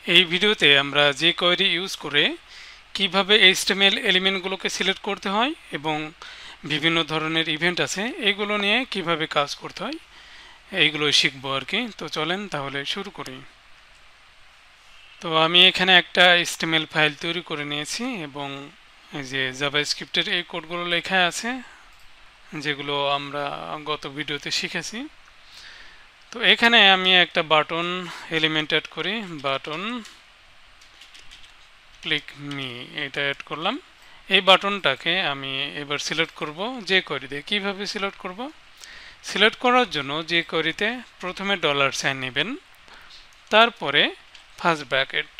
এই ভিডিওতে আমরা jQuery ইউজ করে কিভাবে HTML এলিমেন্টগুলোকে সিলেক্ট করতে হয় এবং বিভিন্ন ধরনের ইভেন্ট আছে এগুলো নিয়ে কিভাবে কাজ করতে হয় এইগুলোই শিখবো আর কি। তো চলেন তাহলে শুরু করি। তো আমি এখানে একটা HTML ফাইল তৈরি করে নিয়েছি এবং এই যে জাভাস্ক্রিপ্টের এই কোডগুলো লেখা আছে যেগুলো আমরা গত ভিডিওতে শিখেছি। তো এখানে আমি একটা বাটন এলিমেন্ট অ্যাড করি, বাটন ক্লিক মি, এটা অ্যাড করলাম। এই বাটনটাকে আমি এবার সিলেক্ট করব jQuery দিয়ে। কিভাবে সিলেক্ট করব? সিলেক্ট করার জন্য jQueryতে প্রথমে $সাইন নেবেন, তারপরে ফার্স্ট ব্র্যাকেট,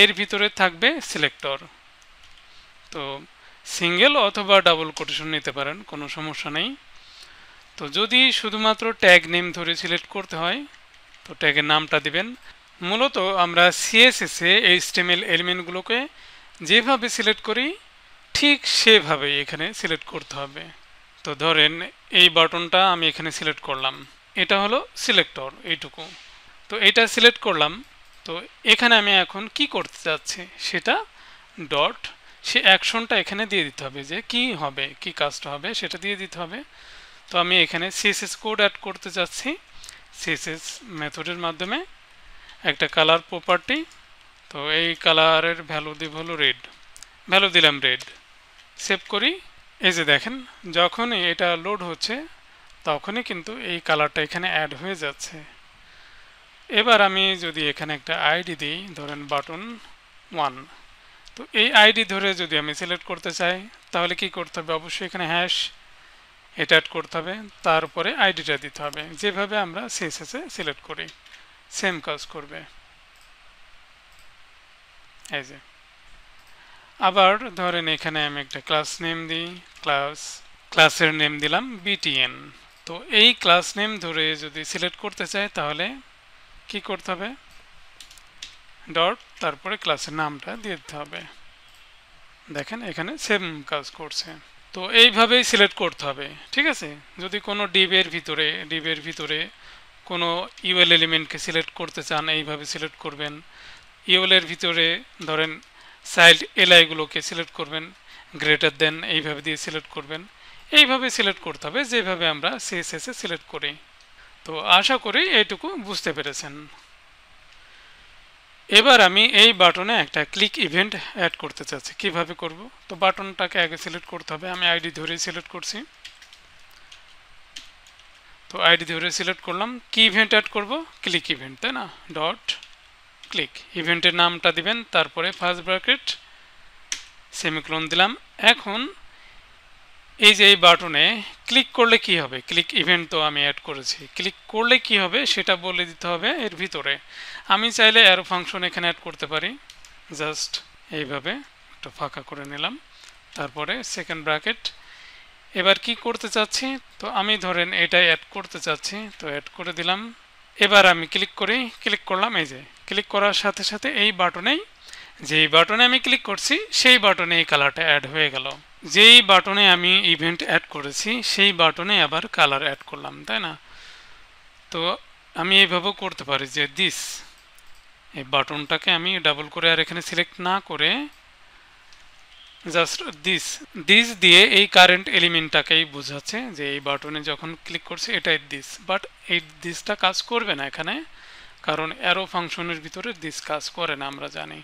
এর ভিতরে থাকবে সিলেক্টর। তো সিঙ্গেল অথবা ডাবল কোটেশন নিতে পারেন, কোনো সমস্যা নেই। তো যদি শুধুমাত্র ট্যাগ নেম ধরে সিলেক্ট করতে হয় তো ট্যাগের নামটা দিবেন। মূলত আমরা CSS এ HTML এলিমেন্টগুলোকে যেভাবে সিলেক্ট করি ঠিক সেভাবে এখানে সিলেক্ট করতে হবে। তো ধরেন এই বাটনটা আমি এখানে সিলেক্ট করলাম, এটা হলো সিলেক্টর, এইটুকু। তো এটা সিলেক্ট করলাম। তো এখানে আমি এখন কি করতে যাচ্ছি সেটা ডট, সে অ্যাকশনটা এখানে দিয়ে দিতে হবে, যে কি হবে, কি কাজটা হবে সেটা দিয়ে দিতে হবে। তো আমি এখানে CSS কোড অ্যাড করতে যাচ্ছি CSS মেথডের মাধ্যমে। একটা কালার প্রপার্টি, তো এই কালারের ভ্যালু দিব হলো রেড, ভ্যালু দিলাম রেড। সেভ করি। এই যে দেখেন যখনই এটা লোড হচ্ছে তখনই কিন্তু এই কালারটা এখানে অ্যাড হয়ে যাচ্ছে। এবার আমি যদি এখানে একটা আইডি দিই, ধরেন বাটন 1, তো এই আইডি ধরে যদি আমি সিলেক্ট করতে চাই তাহলে কি করতে হবে? অবশ্যই এখানে হ্যাশ এটা অ্যাড করতে হবে, তারপরে আইডিটা দিতে হবে, যেভাবে আমরা CSS এ সিলেক্ট করি সেম কাজ করবে। এই যে আবার ধরেন এখানে আমি একটা ক্লাস নেম দিই, ক্লাসের নেম দিলাম BTN। তো এই ক্লাস নেম ধরে যদি সিলেক্ট করতে চাই তাহলে কি করতে হবে? ডট, তারপরে ক্লাসের নামটা দিয়ে দিতে হবে। দেখেন এখানে সেম কাজ করছে। তো এইভাবেই সিলেক্ট করতে হবে, ঠিক আছে? যদি কোনো ডিবের ভিতরে কোনো ইউএল এলিমেন্টকে সিলেক্ট করতে চান এইভাবে সিলেক্ট করবেন। ইউএল এর ভিতরে ধরেন চাইল্ড এলআইগুলোকে সিলেক্ট করবেন, গ্রেটার দেন এইভাবে দিয়ে সিলেক্ট করবেন। এইভাবে সিলেক্ট করতে হবে যেভাবে আমরা CSS এ সিলেক্ট করি। তো আশা করি এইটুকু বুঝতে পেরেছেন। এবার আমি এই বাটনে একটা ক্লিক ইভেন্ট অ্যাড করতে চাচ্ছি। কিভাবে করব? তো বাটনটাকে আগে সিলেক্ট করতে হবে, আমি আইডি ধরে সিলেক্ট করছি। তো আইডি ধরে সিলেক্ট করলাম, কি ইভেন্ট অ্যাড করব? ক্লিক ইভেন্ট, তাই না? ডট ক্লিক, ইভেন্টের নামটা দিবেন, তারপরে ফার্স্ট ব্র্যাকেট সেমিকোলন দিলাম। এখন এই যে এই বাটনে ক্লিক করলে কি হবে? ক্লিক ইভেন্ট তো আমি অ্যাড করেছি, ক্লিক করলে কি হবে সেটা বলে দিতে হবে এর ভিতরে। আমি চাইলে অ্যারো ফাংশন এখানে অ্যাড করতে পারি, জাস্ট এইভাবে একটা ফাঁকা করে নিলাম, তারপরে সেকেন্ড ব্র্যাকেট। এবার কি করতে চাচ্ছি? তো আমি ধরেন এটাই অ্যাড করতে চাচ্ছি, তো অ্যাড করে দিলাম। এবার আমি ক্লিক করি, ক্লিক করলাম। এই যে ক্লিক করার সাথে সাথে এই বাটনেই, যেই বাটনে আমি ক্লিক করছি সেই বাটনে এই কালারটা অ্যাড হয়ে গেল। যেই বাটনে আমি ইভেন্ট অ্যাড করেছি সেই বাটনে আবার কালার অ্যাড করলাম, তাই না? তো আমি এইভাবেও করতে পারি যে দিস, এই বাটনটাকে আমি ডাবল করে আর এখানে সিলেক্ট না করে জাস্ট দিস, দিস দিয়ে এই কারেন্ট এলিমেন্টটাকেই বোঝাচ্ছে যে এই বাটনে যখন ক্লিক করছে এটাই দিস। বাট এই দিসটা কাজ করবে না এখানে, কারণ অ্যারো ফাংশনের ভিতরে দিস কাজ করে না আমরা জানি।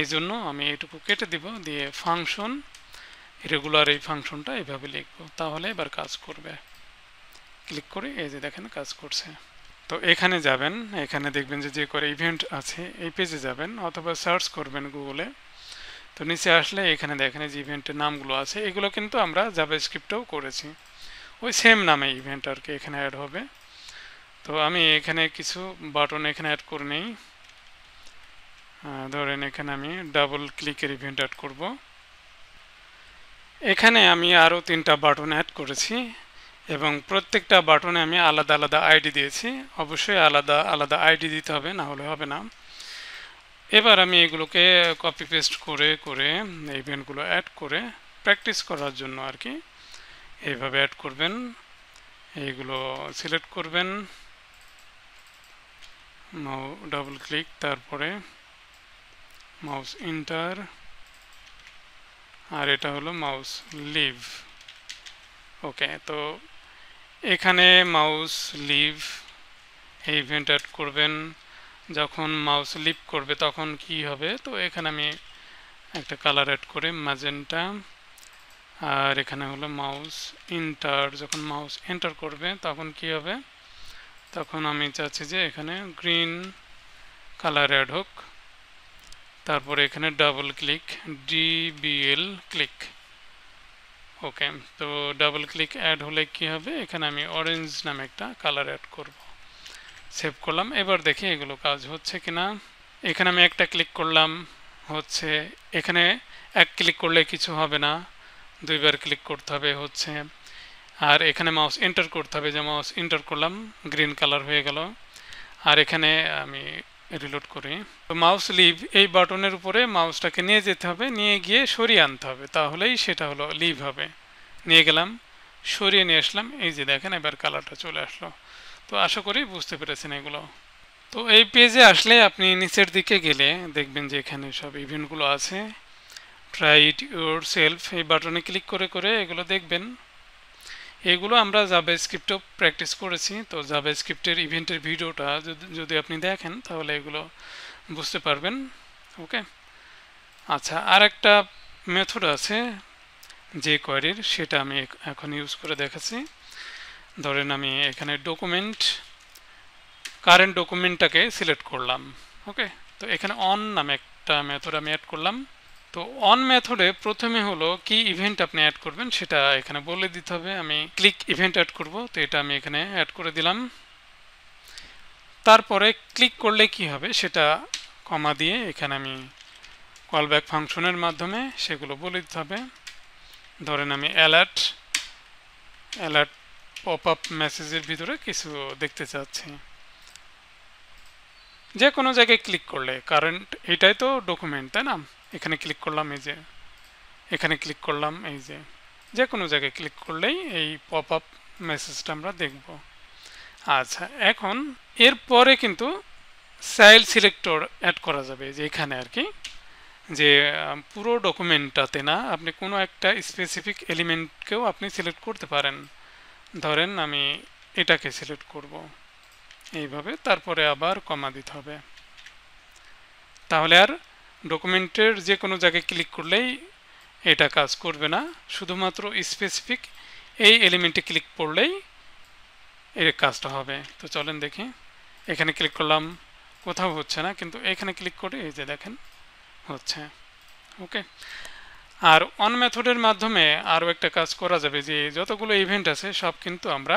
এই জন্য আমি এইটুকু কেটে দিব, দিয়ে ফাংশন রেগুলার এই ফাংশনটা এইভাবে লিখবো, তাহলে এবার কাজ করবে। ক্লিক করে এই যে দেখেন কাজ করছে। তো এখানে যাবেন, এখানে দেখবেন যে করে ইভেন্ট আছে এই পেজে যাবেন, অথবা সার্চ করবেন গুগলে। তো নিচে আসলে এখানে দেখেন যে ইভেন্টের নামগুলো আছে, এগুলো কিন্তু আমরা জাভাস্ক্রিপ্টেও করেছি, ওই সেম নামে ইভেন্ট আর কি এখানে অ্যাড হবে। তো আমি এখানে কিছু বাটন এখানে অ্যাড করে নিই। ধরেন এখানে আমি ডাবল ক্লিকের ইভেন্ট অ্যাড করব। এখানে আমি আরও 3টা বাটন অ্যাড করেছি এবং প্রত্যেকটা বাটনে আমি আলাদা আলাদা আইডি দিয়েছি। অবশ্যই আলাদা আলাদা আইডি দিতে হবে, না হলে হবে না। এবার আমি এগুলোকে কপি পেস্ট করে করে ইভেন্টগুলো অ্যাড করে প্র্যাকটিস করার জন্য আর কি এইভাবে অ্যাড করবেন। এইগুলো সিলেক্ট করবেন, ডাবল ক্লিক, তারপরে মাউস এন্টার, আর এটা হলো মাউস লিভ। ওকে, তো এখানে মাউস লিভ এই ইভেন্ট অ্যাড করবেন। যখন মাউস লিভ করবে তখন কি হবে, তো এখানে আমি একটা কালার অ্যাড করে ম্যাজেন্টা, আর এখানে হলো মাউস এন্টার, যখন মাউস এন্টার করবে তখন কি হবে, তখন আমি চাচ্ছি যে এখানে গ্রিন কালার অ্যাড হোক। তারপরে এখানে ডাবল ক্লিক, ডিবিএল ক্লিক। ওকে, তো ডাবল ক্লিক অ্যাড হলে কি হবে, এখানে আমি অরেঞ্জ নামে একটা কালার অ্যাড করব। সেভ করলাম। এবার দেখি এগুলো কাজ হচ্ছে কিনা। এখানে আমি একটা ক্লিক করলাম, হচ্ছে। এখানে এক ক্লিক করলে কিছু হবে না, দুইবার ক্লিক করতে হবে, হচ্ছে। আর এখানে মাউস এন্টার করতে হবে, যে মাউস এন্টার করলাম গ্রিন কালার হয়ে গেল। আর এখানে আমি রিলোড করি, তো মাউস লিভ এই বাটনের উপরে মাউসটাকে নিয়ে যেতে হবে, নিয়ে গিয়ে সরিয়ে আনতে হবে, তাহলেই সেটা হলো লিভ হবে। নিয়ে গেলাম, সরিয়ে নিয়ে আসলাম, এই যে দেখেন এবার কালারটা চলে আসলো। তো আশা করি বুঝতে পেরেছেন এগুলো। তো এই পেজে আসলে আপনি নিচের দিকে গেলে দেখবেন যে এখানে সব ইভেন্টগুলো আছে। ট্রাই ইট ইউর সেলফ এই বাটনে ক্লিক করে করে এগুলো দেখবেন। এগুলো আমরা জাভাস্ক্রিপ্টও প্র্যাকটিস করেছি, তো জাভাস্ক্রিপ্টের ইভেন্টের ভিডিওটা যদি আপনি দেখেন তাহলে এগুলো বুঝতে পারবেন। ওকে, আচ্ছা, আর একটা মেথড আছে যে কোয়েরির, সেটা আমি এখন ইউজ করে দেখাচ্ছি। ধরেন আমি এখানে ডকুমেন্ট, কারেন্ট ডকুমেন্টটাকে সিলেক্ট করলাম। ওকে, তো এখানে অন নামে একটা মেথড আমি অ্যাড করলাম। তো অন মেথডে প্রথমে হলো কি ইভেন্ট আপনি অ্যাড করবেন সেটা এখানে বলে দিতে হবে। আমি ক্লিক ইভেন্ট অ্যাড করব, তো এটা আমি এখানে অ্যাড করে দিলাম। তারপরে ক্লিক করলে কি হবে সেটা কমা দিয়ে এখানে আমি কলব্যাক ফাংশনের মাধ্যমে সেগুলো বলে দিতে হবে। ধরেন আমি অ্যালার্ট পপ আপ মেসেজের ভিতরে কিছু দেখতে চাচ্ছি, যে কোনো জায়গায় ক্লিক করলে, কারেন্ট এটাই তো ডকুমেন্ট, তাই না? এখানে ক্লিক করলাম, এই যে এখানে ক্লিক করলাম, এই যে কোনো জায়গায় ক্লিক করলেই এই পপ আপ মেসেজটা আমরা দেখব। আচ্ছা, এখন এরপরে কিন্তু চাইল্ড সিলেক্টর অ্যাড করা যাবে, যে এখানে আর কি, যে পুরো ডকুমেন্টটাতে না, আপনি কোনো একটা স্পেসিফিক এলিমেন্টকেও আপনি সিলেক্ট করতে পারেন। ধরেন আমি এটাকে সিলেক্ট করব এইভাবে, তারপরে আবার কমা দিতে হবে। তাহলে আর ডকুমেন্টের যে কোনো জায়গায় ক্লিক করলেই এটা কাজ করবে না, শুধুমাত্র স্পেসিফিক এই এলিমেন্টে ক্লিক করলেই এর কাজটা হবে। তো চলেন দেখি, এখানে ক্লিক করলাম, কোথাও হচ্ছে না, কিন্তু এখানে ক্লিক করে এই যে দেখেন হচ্ছে। ওকে, আর অন মেথডের মাধ্যমে আরও একটা কাজ করা যাবে, যে যতগুলো ইভেন্ট আছে সব কিন্তু আমরা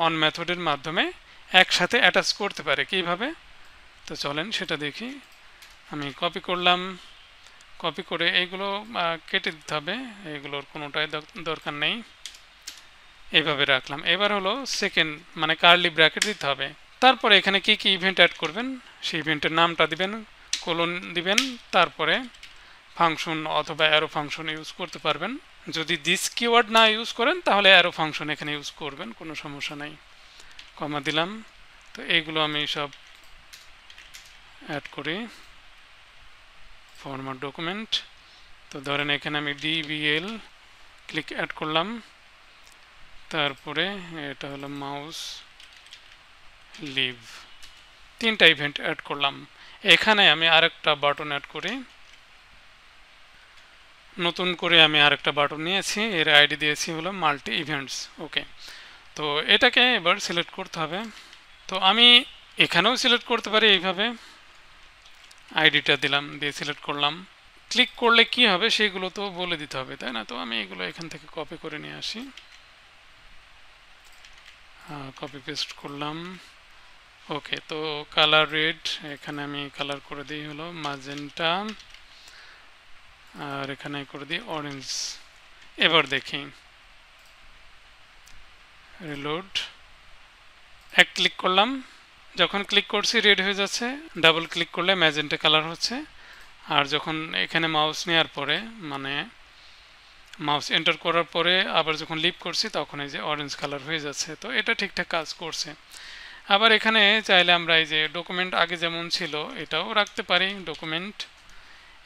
অন মেথডের মাধ্যমে একসাথে অ্যাটাচ করতে পারি। কিভাবে? তো চলেন সেটা দেখি। আমি কপি করলাম, কপি করে এইগুলো কেটে দিতে হবে, এগুলোর কোনোটাই দরকার নেই, এইভাবে রাখলাম। এবার হলো সেকেন্ড, মানে কার্লি ব্র্যাকেট দিতে হবে। তারপরে এখানে কি কি ইভেন্ট অ্যাড করবেন সেই ইভেন্টের নামটা দিবেন, কোলন দিবেন, তারপরে ফাংশন অথবা অ্যারো ফাংশন ইউজ করতে পারবেন। যদি দিস কিওয়ার্ড না ইউজ করেন তাহলে অ্যারো ফাংশন এখানে ইউজ করবেন, কোনো সমস্যা নেই। কমা দিলাম। তো এইগুলো আমি সব অ্যাড করি, ফরম্যাট ডকুমেন্ট। তো ধরেন এখানে আমি ডিবিএল ক্লিক অ্যাড করলাম, তারপরে এটা হলো মাউস লিভ, তিনটা ইভেন্ট অ্যাড করলাম। এখানে আমি আরেকটা বাটন অ্যাড করি, নতুন করে আমি আরেকটা বাটন নিয়েছি, এর আইডি দিয়েছি হলো মাল্টি ইভেন্টস। ওকে, তো এটাকে এবার সিলেক্ট করতে হবে। তো আমি এখানেও সিলেক্ট করতে পারি, এইভাবে আইডিটা দিলাম, দিয়ে সিলেক্ট করলাম। ক্লিক করলে কি হবে সেগুলো তো বলে দিতে হবে, তাই না? তো আমি এগুলো এখান থেকে কপি করে নিয়ে আসি, কপি পেস্ট করলাম। ওকে, তো কালার রেড এখানে আমি কালার করে দিই হলো ম্যাজেন্টা, আর এখানে করে দিই অরেঞ্জ। এবার দেখি, রিলোড, এক ক্লিক করলাম, যখন ক্লিক করছি রেড হয়ে যাচ্ছে, ডাবল ক্লিক করলে ম্যাজেন্টা কালার হচ্ছে। আর যখন এখানে মাউস নেওয়ার পরে, মানে মাউস এন্টার করার পরে আবার যখন লিভ করছি তখন এই যে অরেঞ্জ কালার হয়ে যাচ্ছে। তো এটা ঠিকঠাক কাজ করছে। আবার এখানে চাইলে আমরা এই যে ডকুমেন্ট আগে যেমন ছিল এটাও রাখতে পারি, ডকুমেন্ট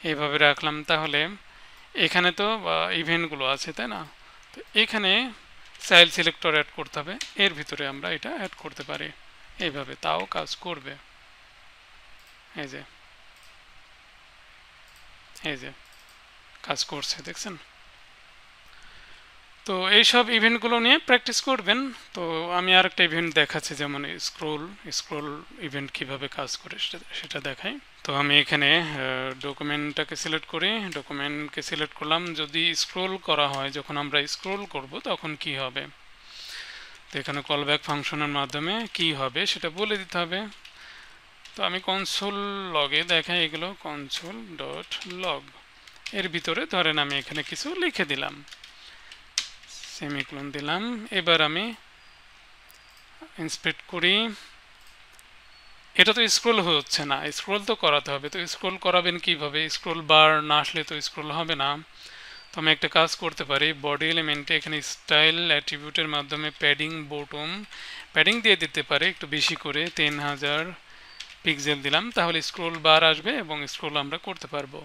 এইভাবে রাখলাম। তাহলে এখানে তো ইভেন্টগুলো আছে, তাই না? তো এখানে চাইল্ড সিলেক্টর অ্যাড করতে হবে, এর ভিতরে আমরা এটা অ্যাড করতে পারি এইভাবে, তাও কাজ করবে। এই যে এই যে কাজ করছে, দেখছেন? তো এইসব ইভেন্টগুলো নিয়ে প্র্যাকটিস করবেন। তো আমি আরেকটা ইভেন্ট দেখাচ্ছি, যেমন স্ক্রোল স্ক্রোল ইভেন্ট কিভাবে কাজ করে সেটা দেখাই। তো আমি এখানে ডকুমেন্টটাকে সিলেক্ট করি, ডকুমেন্টকে সিলেক্ট করলাম। যদি স্ক্রোল করা হয়, যখন আমরা স্ক্রোল করব তখন কি হবে, তো এখানে কলব্যাক ফাংশনের মাধ্যমে কি হবে সেটা বলে দিতে হবে। তো আমি কনসোল লগে দেখাই এগুলো, কনসোল ডট লগ এর ভিতরে ধরেন আমি এখানে কিছু লিখে দিলাম, সেমিকোলন দিলাম। এবার আমি ইন্সপেক্ট করি, এটা তো স্ক্রোল হচ্ছে না, স্ক্রোল তো করাতে হবে। তো স্ক্রোল করাবেন কিভাবে? স্ক্রোল বার না আসলে তো স্ক্রোল হবে না। তো আমি একটা কাজ করতে পারি, বডি এলিমেন্টে এখানে স্টাইল অ্যাট্রিবিউটের মাধ্যমে প্যাডিং বটম প্যাডিং দিয়ে দিতে পারে একটু বেশি করে, 10,000 পিক্সেল দিলাম, তাহলে স্ক্রোল বার আসবে এবং স্ক্রোল আমরা করতে পারবো।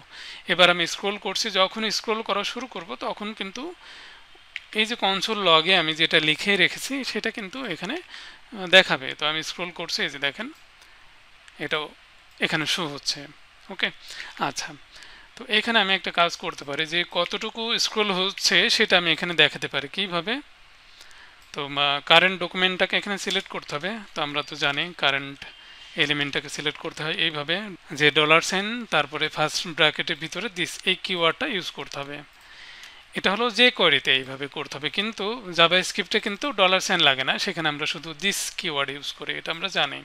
এবার আমি স্ক্রোল করছি, যখন স্ক্রোল করা শুরু করব তখন কিন্তু এই যে কনসোল লগে আমি যেটা লিখে রেখেছি সেটা কিন্তু এখানে দেখাবে। তো আমি স্ক্রোল করছি, এই যে দেখেন এটাও এখানে শো হচ্ছে। ওকে, আচ্ছা। তো এখানে আমি একটা কাজ করতে পারি, যে কতটুকু স্ক্রোল হচ্ছে সেটা আমি এখানে দেখাতে পারি কিভাবে। তো কারেন্ট ডকুমেন্টটাকে এখানে সিলেক্ট করতে হবে। তো আমরা তো জানি কারেন্ট এলিমেন্টটাকে সিলেক্ট করতে হয় এইভাবে, যে $সাইন তারপরে ফার্স্ট ব্র্যাকেটের ভিতরে দিস এই কিওয়ার্ডটা ইউজ করতে হবে। এটা হলো যে কোয়েরিতে এইভাবে করতে হবে, কিন্তু জাভা স্ক্রিপ্টে কিন্তু $সাইন লাগে না, সেখানে আমরা শুধু দিস কিওয়ার্ড ইউজ করি, এটা আমরা জানি।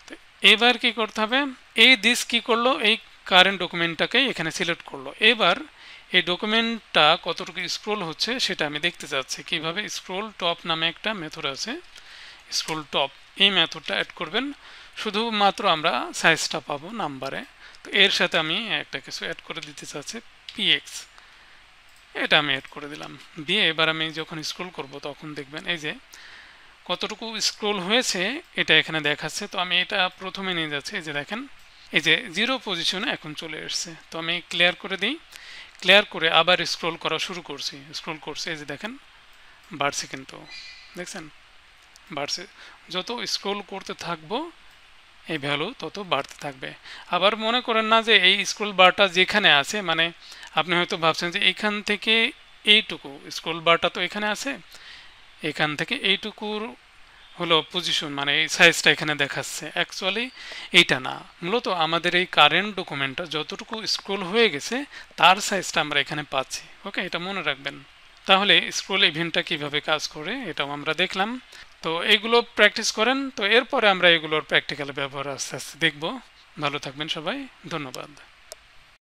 তো এবার কি করতে হবে, এই দিস কি করলো, এই কারেন্ট ডকুমেন্টটাকে এখানে সিলেক্ট করলো। এবার এই ডকুমেন্টটা কতটুকু স্ক্রোল হচ্ছে সেটা আমি দেখতে চাচ্ছি। কিভাবে? স্ক্রোল টপ নামে একটা মেথড আছে, স্ক্রোল টপ, এই মেথডটা অ্যাড করবেন। শুধুমাত্র আমরা সাইজটা পাবো নাম্বারে। তো এর সাথে আমি একটা কিছু অ্যাড করে দিতে চাচ্ছি, px, এটা আমি অ্যাড করে দিলাম। দিয়ে এবার আমি যখন স্ক্রোল করব তখন দেখবেন এই যে কতটুকু স্ক্রোল হয়েছে এটা এখানে দেখাচ্ছে। তো আমি এটা প্রথমে নিয়ে যাচ্ছি, এই যে দেখেন এই যে 0 পজিশনে এখন চলে এসছে। তো আমি ক্লিয়ার করে দিই, ক্লিয়ার করে আবার স্ক্রোল করা শুরু করছি, স্ক্রোল করছে, এই যে দেখেন বাড়ছে, কিন্তু দেখছেন বাড়ছে। যত স্ক্রোল করতে থাকবো এই ভ্যালু তত বাড়তে থাকবে। আবার মনে করেন না যে এই স্ক্রোল বারটা যেখানে আছে, মানে আপনি হয়তো ভাবছেন যে এইখান থেকে এইটুকু স্ক্রোল বারটা তো এখানে আছে, এখান থেকে এইটুকুর হলো পজিশন, মানে এই সাইজটা এখানে দেখাচ্ছে। অ্যাকচুয়ালি এইটা না, মূলত আমাদের এই কারেন্ট ডকুমেন্টটা যতটুকু স্ক্রোল হয়ে গেছে তার সাইজটা আমরা এখানে পাচ্ছি। ওকে, এটা মনে রাখবেন। তাহলে স্ক্রোল ইভেন্টটা কিভাবে কাজ করে এটাও আমরা দেখলাম। তো এইগুলো প্র্যাকটিস করেন, তো এরপরে আমরা এগুলোর প্র্যাকটিক্যাল ব্যবহার আস্তে আস্তে দেখব। ভালো থাকবেন সবাই, ধন্যবাদ।